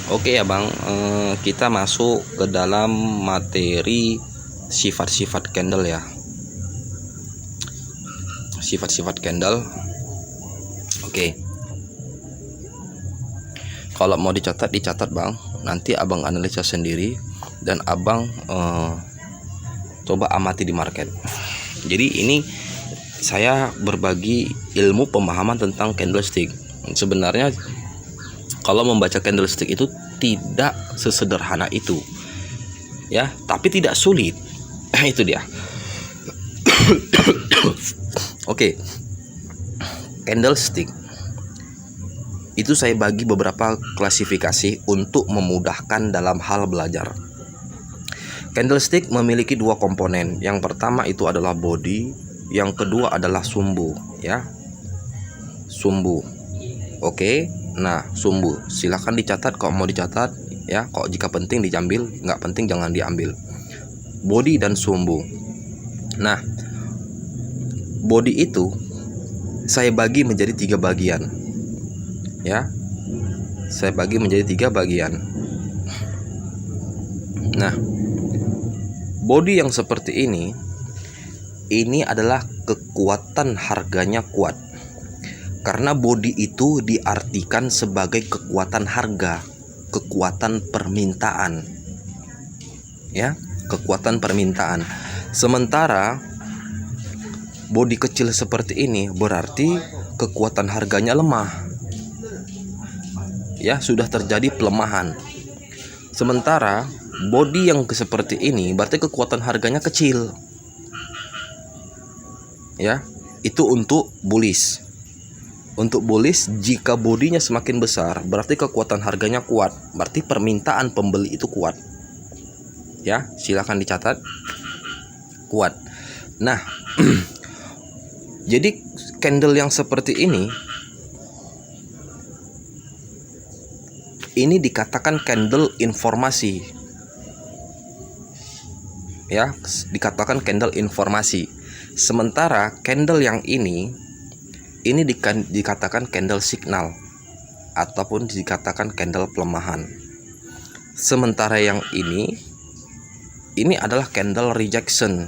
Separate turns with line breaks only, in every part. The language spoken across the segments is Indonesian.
Oke ya Bang, kita masuk ke dalam materi sifat-sifat candle ya. Sifat-sifat candle. Oke. Kalau mau dicatat Bang. Nanti Abang analisa sendiri dan Abang coba amati di market. Jadi ini saya berbagi ilmu pemahaman tentang candlestick. Sebenarnya kalau membaca candlestick itu tidak sesederhana itu ya, tapi tidak sulit. Itu dia. Oke. Candlestick itu saya bagi beberapa klasifikasi untuk memudahkan dalam hal belajar. Candlestick memiliki dua komponen. Yang pertama itu adalah body, yang kedua adalah sumbu ya. Sumbu. Oke. Nah, sumbu silahkan dicatat kalau mau dicatat ya. Kok jika penting diambil, nggak penting jangan diambil. Body dan sumbu. Nah, body itu saya bagi menjadi 3 bagian ya. Saya bagi menjadi 3 bagian. Nah, body yang seperti ini adalah kekuatan harganya kuat. Karena body itu diartikan sebagai kekuatan harga, kekuatan permintaan. Ya, kekuatan permintaan. Sementara body kecil seperti ini berarti kekuatan harganya lemah. Ya, sudah terjadi pelemahan. Sementara body yang seperti ini berarti kekuatan harganya kecil. Ya, itu untuk bullish. Untuk bullish, jika bodinya semakin besar berarti kekuatan harganya kuat, berarti permintaan pembeli itu kuat. Ya, silakan dicatat. Kuat. Nah, jadi candle yang seperti ini dikatakan candle informasi. Ya, dikatakan candle informasi. Sementara candle yang ini dikatakan candle signal ataupun dikatakan candle pelemahan. Sementara yang ini adalah candle rejection,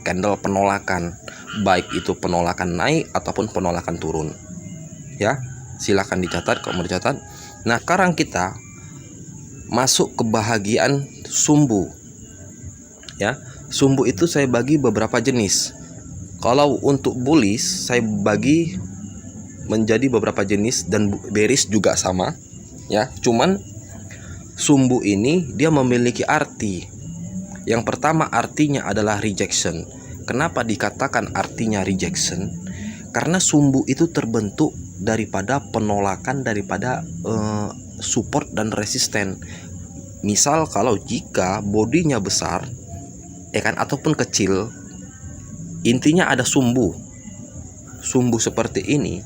candle penolakan, baik itu penolakan naik ataupun penolakan turun. Ya, silakan dicatat kalau mau dicatat. Nah, sekarang kita masuk ke bahagian sumbu. Ya, sumbu itu saya bagi beberapa jenis. Kalau untuk bullish saya bagi menjadi beberapa jenis dan bearish juga sama ya. Cuman sumbu ini dia memiliki arti. Yang pertama artinya adalah rejection. Kenapa dikatakan artinya rejection? Karena sumbu itu terbentuk daripada penolakan daripada support dan resisten. Misal kalau jika bodinya besar ataupun kecil, intinya ada sumbu seperti ini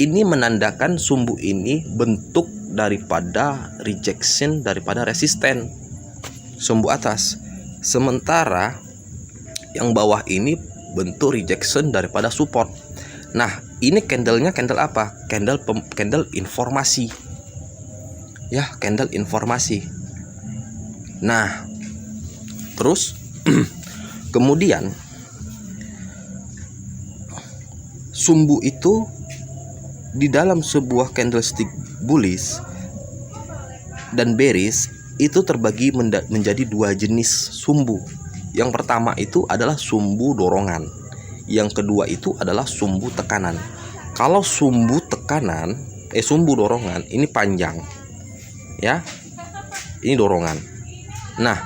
menandakan sumbu ini bentuk daripada rejection daripada resisten, sumbu atas. Sementara yang bawah ini bentuk rejection daripada support. Nah, ini candlenya candle apa? Candle informasi. Ya, candle informasi. Nah, terus kemudian sumbu itu di dalam sebuah candlestick bullish dan bearish itu terbagi menjadi 2 jenis sumbu. Yang pertama itu adalah sumbu dorongan. Yang kedua itu adalah sumbu tekanan. Kalau sumbu tekanan, sumbu dorongan ini panjang. Ya. Ini dorongan. Nah,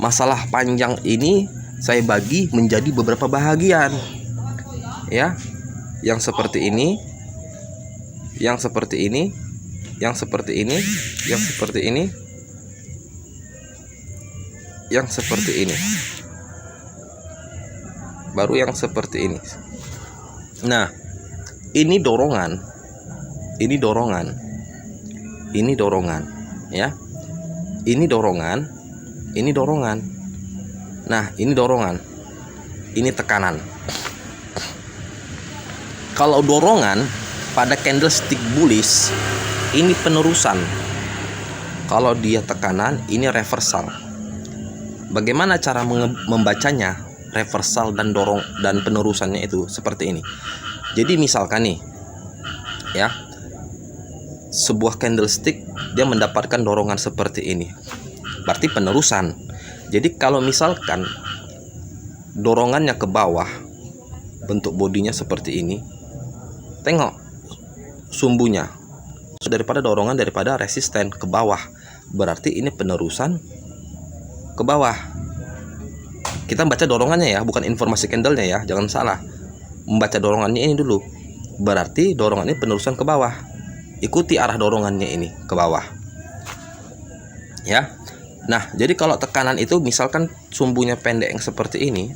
masalah panjang ini saya bagi menjadi beberapa bahagian. Ya. Yang seperti ini, yang seperti ini, yang seperti ini, yang seperti ini, yang seperti ini, baru yang seperti ini. Nah, ini dorongan, ini dorongan, ini dorongan, ya, ini dorongan, ini dorongan. Nah, ini dorongan, ini tekanan. Kalau dorongan pada candlestick bullish ini penerusan. Kalau dia tekanan, ini reversal. Bagaimana cara membacanya? Reversal dan dorong dan penerusannya itu seperti ini. Jadi misalkan nih, ya, sebuah candlestick dia mendapatkan dorongan seperti ini, berarti penerusan. Jadi kalau misalkan dorongannya ke bawah, bentuk bodinya seperti ini, tengok sumbunya daripada dorongan daripada resisten ke bawah, berarti ini penerusan ke bawah. Kita baca dorongannya ya, bukan informasi candlenya ya, jangan salah. Membaca dorongannya ini dulu, berarti dorongan ini penerusan ke bawah. Ikuti arah dorongannya ini ke bawah, ya. Nah, jadi kalau tekanan itu misalkan sumbunya pendek yang seperti ini,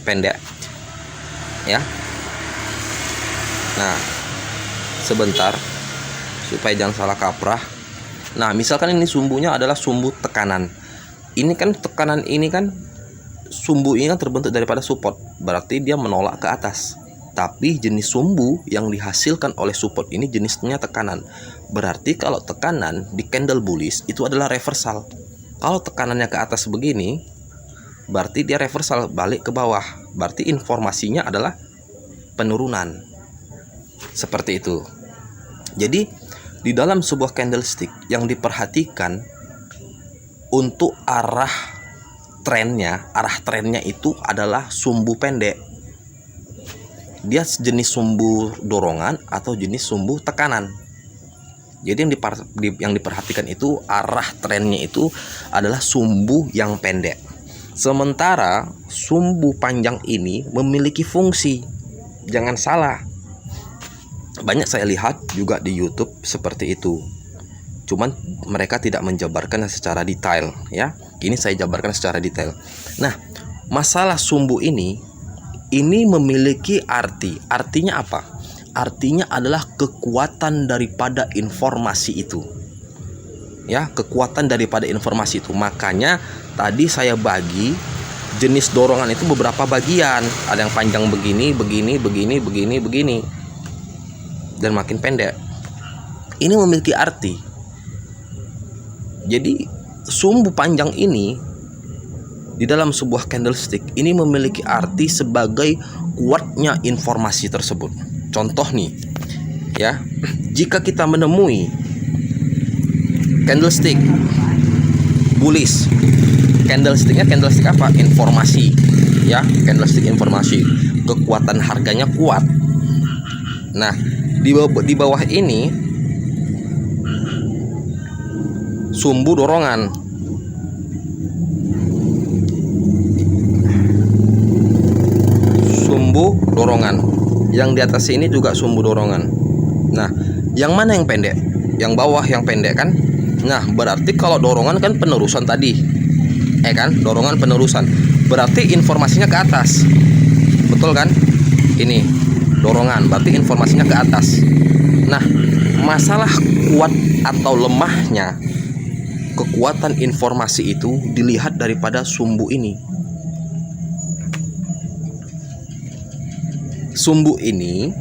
pendek, ya. Nah, sebentar supaya jangan salah kaprah. Nah, misalkan ini sumbunya adalah sumbu tekanan. Ini kan tekanan ini kan sumbu ini kan terbentuk daripada support, berarti dia menolak ke atas. Tapi jenis sumbu yang dihasilkan oleh support ini jenisnya tekanan. Berarti kalau tekanan di candle bullish itu adalah reversal. Kalau tekanannya ke atas begini, berarti dia reversal balik ke bawah. Berarti informasinya adalah penurunan. Seperti itu. Jadi di dalam sebuah candlestick yang diperhatikan untuk arah trennya itu adalah sumbu pendek. Dia jenis sumbu dorongan atau jenis sumbu tekanan. Jadi yang diperhatikan itu arah trennya itu adalah sumbu yang pendek. Sementara sumbu panjang ini memiliki fungsi. Jangan salah. Banyak saya lihat juga di YouTube seperti itu. Cuman mereka tidak menjabarkan secara detail, ya. Ini saya jabarkan secara detail. Nah, masalah sumbu ini memiliki arti. Artinya apa? Artinya adalah kekuatan daripada informasi itu. Ya, kekuatan daripada informasi itu. Makanya tadi saya bagi jenis dorongan itu beberapa bagian. Ada yang panjang begini, begini. Dan makin pendek. Ini memiliki arti. Jadi sumbu panjang ini di dalam sebuah candlestick ini memiliki arti sebagai kuatnya informasi tersebut. Contoh nih, ya, jika kita menemui candlestick bullish, candlestick apa? Informasi, ya, candlestick informasi. Kekuatan harganya kuat. Nah, di bawah ini sumbu dorongan. Sumbu dorongan. Yang di atas ini juga sumbu dorongan. Nah, yang mana yang pendek? Yang bawah yang pendek kan? Nah, berarti kalau dorongan kan penerusan tadi. Kan? Dorongan penerusan. Berarti informasinya ke atas. Betul kan? Ini dorongan, berarti informasinya ke atas. Nah, masalah kuat atau lemahnya kekuatan informasi itu dilihat daripada sumbu ini. Sumbu ini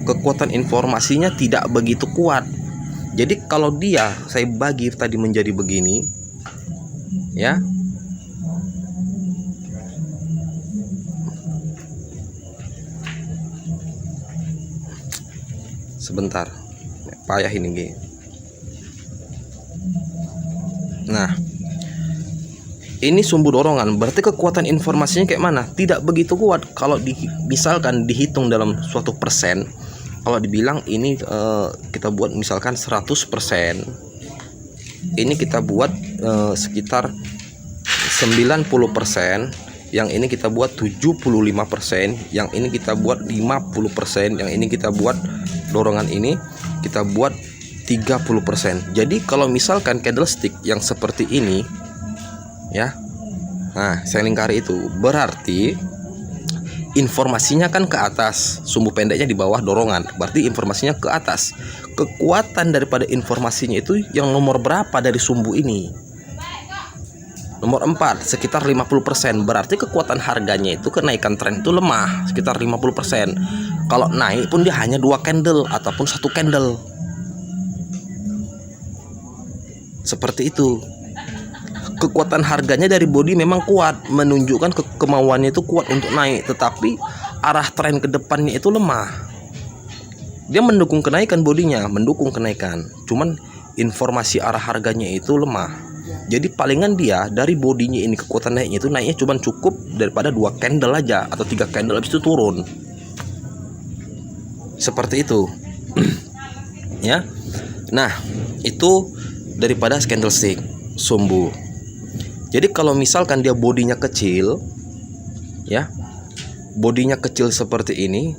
kekuatan informasinya tidak begitu kuat. Jadi kalau dia saya bagi tadi menjadi begini, ya. Sebentar. Payah ini, G. Nah, ini sumbu dorongan, berarti kekuatan informasinya kayak mana? Tidak begitu kuat. Kalau misalkan dihitung dalam suatu persen, kalau dibilang ini kita buat misalkan 100%, ini kita buat sekitar 90%, yang ini kita buat 75%, yang ini kita buat 50%, yang ini kita buat dorongan ini kita buat 30%. Jadi kalau misalkan candlestick yang seperti ini, ya, nah saya lingkari itu, berarti informasinya kan ke atas, sumbu pendeknya di bawah dorongan, berarti informasinya ke atas. Kekuatan daripada informasinya itu yang nomor berapa dari sumbu ini? Nomor 4, sekitar 50%. Berarti kekuatan harganya itu kenaikan tren itu lemah, sekitar 50%. Kalau naik pun dia hanya 2 candle ataupun 1 candle. Seperti itu. Kekuatan harganya dari body memang kuat, menunjukkan kemauannya itu kuat untuk naik, tetapi arah tren ke depannya itu lemah. Dia mendukung kenaikan bodinya, mendukung kenaikan. Cuman informasi arah harganya itu lemah. Jadi palingan dia dari bodinya ini kekuatan naiknya itu naiknya cuman cukup daripada 2 candle aja atau 3 candle, habis itu turun. Seperti itu. Ya. Nah, itu daripada candlestick sumbu. Jadi kalau misalkan dia bodinya kecil, ya, bodinya kecil seperti ini,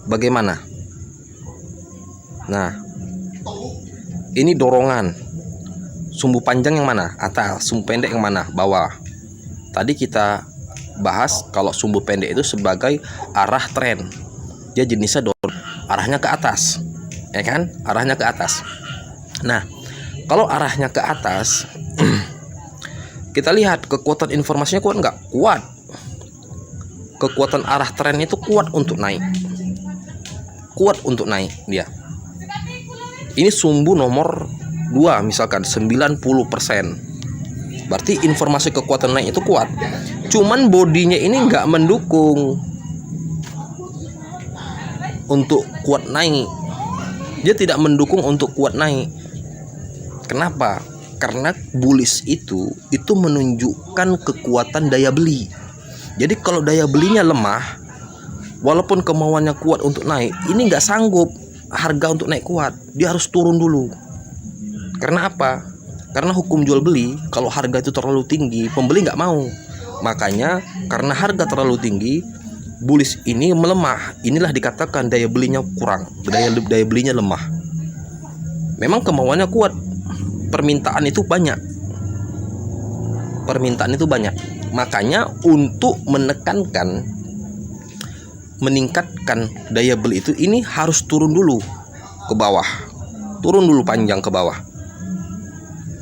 bagaimana? Nah, ini dorongan. Sumbu panjang yang mana? Atas. Sumbu pendek yang mana? Bawah. Tadi kita bahas kalau sumbu pendek itu sebagai arah tren. Dia jenisnya arahnya ke atas, ya kan? Arahnya ke atas. Nah, kalau arahnya ke atas, kita lihat kekuatan informasinya kuat nggak? Kuat. Kekuatan arah tren itu kuat untuk naik. Kuat untuk naik dia. Ini sumbu nomor 2 misalkan 90%. Berarti informasi kekuatan naik itu kuat. Cuman bodinya ini nggak mendukung untuk kuat naik. Dia tidak mendukung untuk kuat naik. Kenapa? Karena bullish itu menunjukkan kekuatan daya beli. Jadi kalau daya belinya lemah, walaupun kemauannya kuat untuk naik, ini nggak sanggup harga untuk naik kuat. Dia harus turun dulu. Karena apa? Karena hukum jual beli, kalau harga itu terlalu tinggi, pembeli nggak mau. Makanya karena harga terlalu tinggi, bullish ini melemah. Inilah dikatakan daya belinya kurang, daya belinya lemah. Memang kemauannya kuat, permintaan itu banyak. Makanya untuk meningkatkan daya beli itu, ini harus turun dulu ke bawah. Turun dulu panjang ke bawah.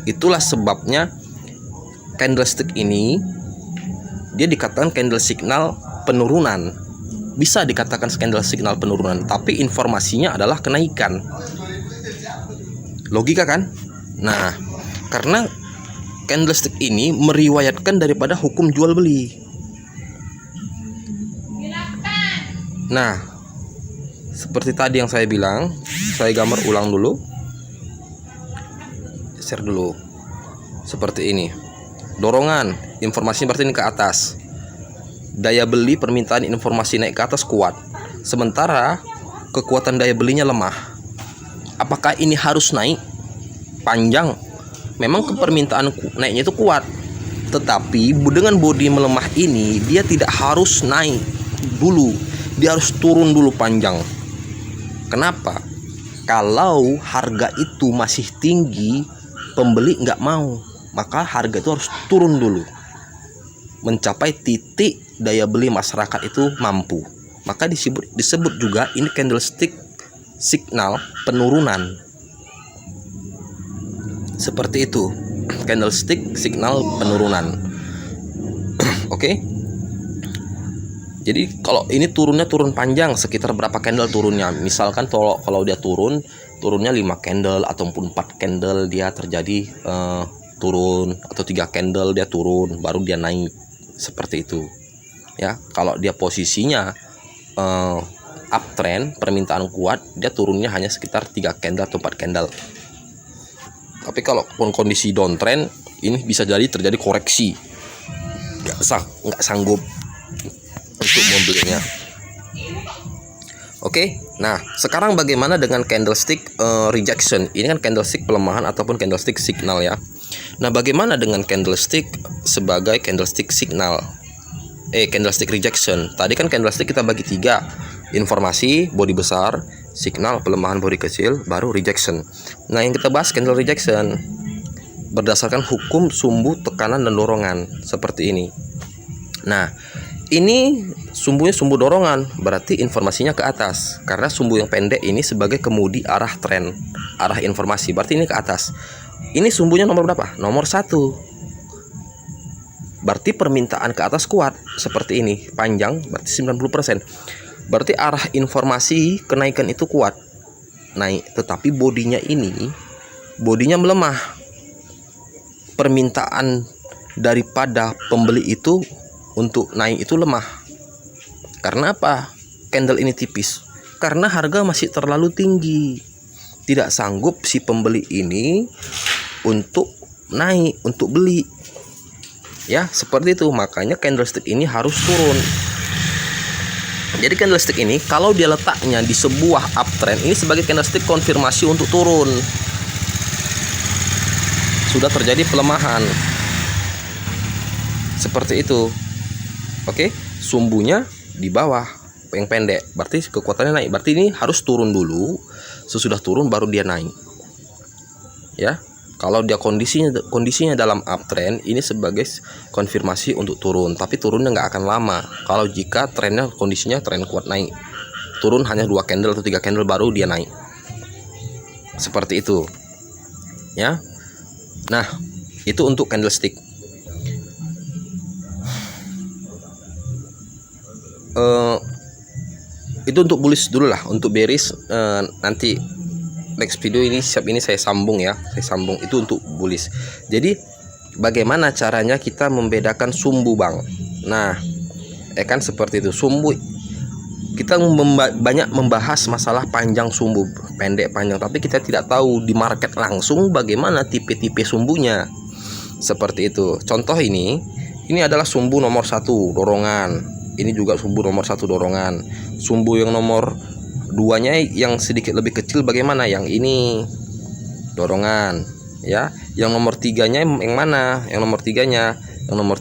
Itulah sebabnya candlestick ini dia dikatakan candle signal penurunan. Bisa dikatakan candle signal penurunan, tapi informasinya adalah kenaikan. Logika kan? Nah, karena candlestick ini meriwayatkan daripada hukum jual beli. Nah, seperti tadi yang saya bilang, saya gambar ulang dulu. Share dulu. Seperti ini. Dorongan, informasinya berarti ini ke atas. Daya beli permintaan informasi naik ke atas kuat. Sementara kekuatan daya belinya lemah. Apakah ini harus naik panjang? Memang permintaan naiknya itu kuat, tetapi dengan bodi melemah ini dia tidak harus naik dulu, dia harus turun dulu panjang. Kenapa? Kalau harga itu masih tinggi, pembeli nggak mau, maka harga itu harus turun dulu mencapai titik daya beli masyarakat itu mampu. Maka disebut juga ini candlestick signal penurunan. Seperti itu, candlestick signal penurunan. Oke. Jadi kalau ini turunnya turun panjang, sekitar berapa candle turunnya? Misalkan kalau dia turunnya 5 candle ataupun 4 candle dia terjadi turun, atau 3 candle dia turun baru dia naik. Seperti itu. Ya, kalau dia posisinya uptrend, permintaan kuat, dia turunnya hanya sekitar 3 candle atau 4 candle. Tapi kalau kondisi downtrend, ini bisa jadi terjadi koreksi, nggak sanggup untuk membelinya. Oke, nah sekarang bagaimana dengan candlestick rejection? Ini kan candlestick pelemahan ataupun candlestick signal ya. Nah, bagaimana dengan candlestick sebagai candlestick signal? Candlestick rejection. Tadi kan candlestick kita bagi 3, informasi, body besar, signal, pelemahan, body kecil, baru rejection. Nah, yang kita bahas candle rejection berdasarkan hukum sumbu tekanan dan dorongan seperti ini. Nah, ini sumbunya sumbu dorongan, berarti informasinya ke atas. Karena sumbu yang pendek ini sebagai kemudi arah tren, arah informasi, berarti ini ke atas. Ini sumbunya nomor berapa? Nomor 1. Berarti permintaan ke atas kuat, seperti ini, panjang, berarti 90%. Berarti arah informasi kenaikan itu kuat, naik. Tetapi bodinya melemah. permintaan daripada pembeli itu untuk naik itu lemah. Karena apa? Candle ini tipis. Karena harga masih terlalu tinggi. Tidak sanggup si pembeli ini untuk naik, untuk beli. Ya, seperti itu. Makanya candlestick ini harus turun. Jadi candlestick ini kalau dia letaknya di sebuah uptrend, ini sebagai candlestick konfirmasi untuk turun. Sudah terjadi pelemahan. Seperti itu. Oke, sumbunya di bawah yang pendek, berarti kekuatannya naik. Berarti ini harus turun dulu. Sesudah turun baru dia naik. Ya. Kalau dia kondisinya dalam uptrend, ini sebagai konfirmasi untuk turun. Tapi turunnya nggak akan lama. Kalau jika trennya kondisinya tren kuat naik, turun hanya 2 candle atau 3 candle baru dia naik. Seperti itu. Ya. Nah, itu untuk candlestick. Itu untuk bullish dulu lah. Untuk bearish nanti next video ini saya sambung ya. Saya sambung itu untuk bullish. Jadi bagaimana caranya kita membedakan sumbu, Bang? Nah, kan seperti itu. Sumbu kita banyak membahas masalah panjang sumbu, pendek panjang, tapi kita tidak tahu di market langsung bagaimana tipe-tipe sumbunya. Seperti itu. Contoh ini adalah sumbu nomor 1 dorongan. Ini juga sumbu nomor 1 dorongan. Sumbu yang nomor 2-nya yang sedikit lebih kecil bagaimana? Yang ini dorongan, ya. Yang nomor 3-nya yang mana? Yang nomor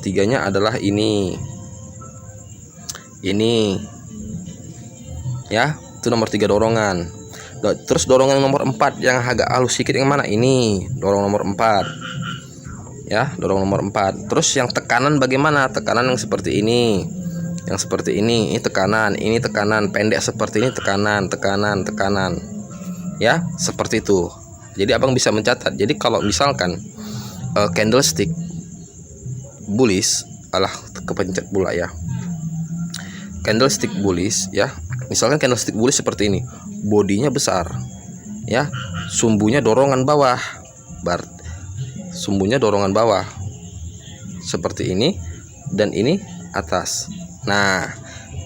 3-nya, adalah ini. Ini. Ya, itu nomor 3 dorongan. Terus dorongan nomor 4 yang agak halus sedikit yang mana? Ini, dorong nomor 4. Ya, dorong nomor 4. Terus yang tekanan bagaimana? Tekanan yang seperti ini. Yang seperti ini tekanan, ini tekanan pendek seperti ini tekanan. Ya, seperti itu. Jadi Abang bisa mencatat. Jadi kalau misalkan candlestick bullish, kepencet pula ya. Candlestick bullish ya. Misalkan candlestick bullish seperti ini. Bodinya besar. Ya, sumbunya dorongan bawah. Sumbunya dorongan bawah. Seperti ini dan ini atas. Nah,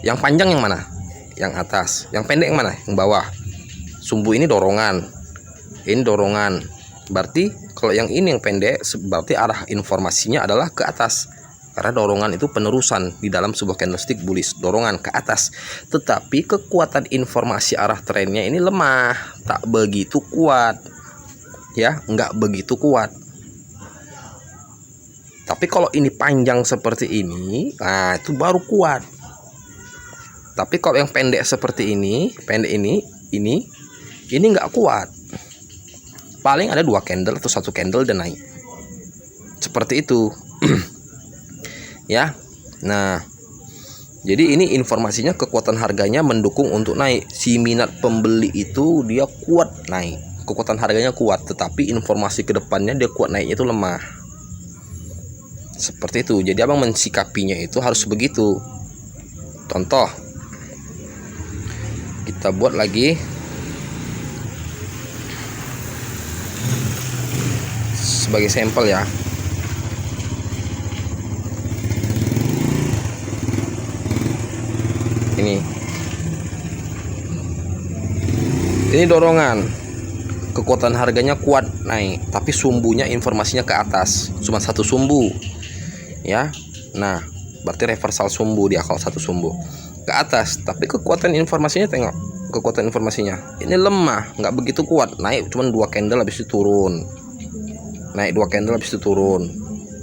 yang panjang yang mana? Yang atas. Yang pendek yang mana? Yang bawah. Sumbu ini dorongan. Ini dorongan. Berarti kalau yang ini yang pendek, berarti arah informasinya adalah ke atas. Karena dorongan itu penerusan di dalam sebuah candlestick bullish, dorongan ke atas. Tetapi kekuatan informasi arah trennya ini lemah, tak begitu kuat. Ya, nggak begitu kuat. Tapi kalau ini panjang seperti ini, nah itu baru kuat. Tapi kalau yang pendek seperti ini, ini nggak kuat. Paling ada 2 candle atau 1 candle dan naik. Seperti itu. Ya. Nah, jadi ini informasinya kekuatan harganya mendukung untuk naik. Si minat pembeli itu dia kuat naik. Kekuatan harganya kuat, tetapi informasi ke depannya dia kuat naiknya itu lemah. Seperti itu. Jadi Abang mensikapinya itu harus begitu. Contoh, kita buat lagi sebagai sampel ya. Ini dorongan, kekuatan harganya kuat naik, tapi sumbunya informasinya ke atas, cuma 1 sumbu. Ya, nah berarti reversal sumbu dia kalau 1 sumbu ke atas, tapi kekuatan informasinya tengok, kekuatan informasinya ini lemah, nggak begitu kuat, naik cuma 2 candle habis itu turun, naik 2 candle habis itu turun,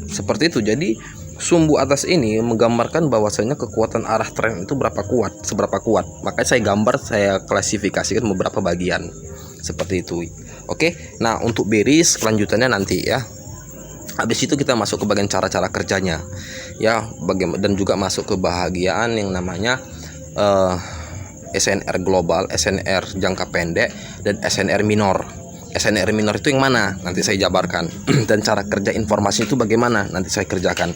seperti itu. Jadi sumbu atas ini menggambarkan bahwasanya kekuatan arah tren itu seberapa kuat. Makanya saya gambar, saya klasifikasikan beberapa bagian seperti itu. Oke, nah untuk bearish kelanjutannya nanti ya. Habis itu kita masuk ke bagian cara-cara kerjanya ya, dan juga masuk ke bahagian yang namanya SNR global, SNR jangka pendek, dan SNR minor. SNR minor itu yang mana? Nanti saya jabarkan. Dan cara kerja informasi itu bagaimana? Nanti saya jabarkan.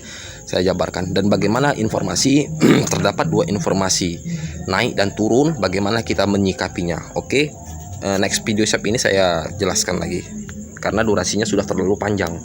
Dan bagaimana informasi terdapat 2 informasi, naik dan turun, bagaimana kita menyikapinya. Oke, next video ini saya jelaskan lagi karena durasinya sudah terlalu panjang.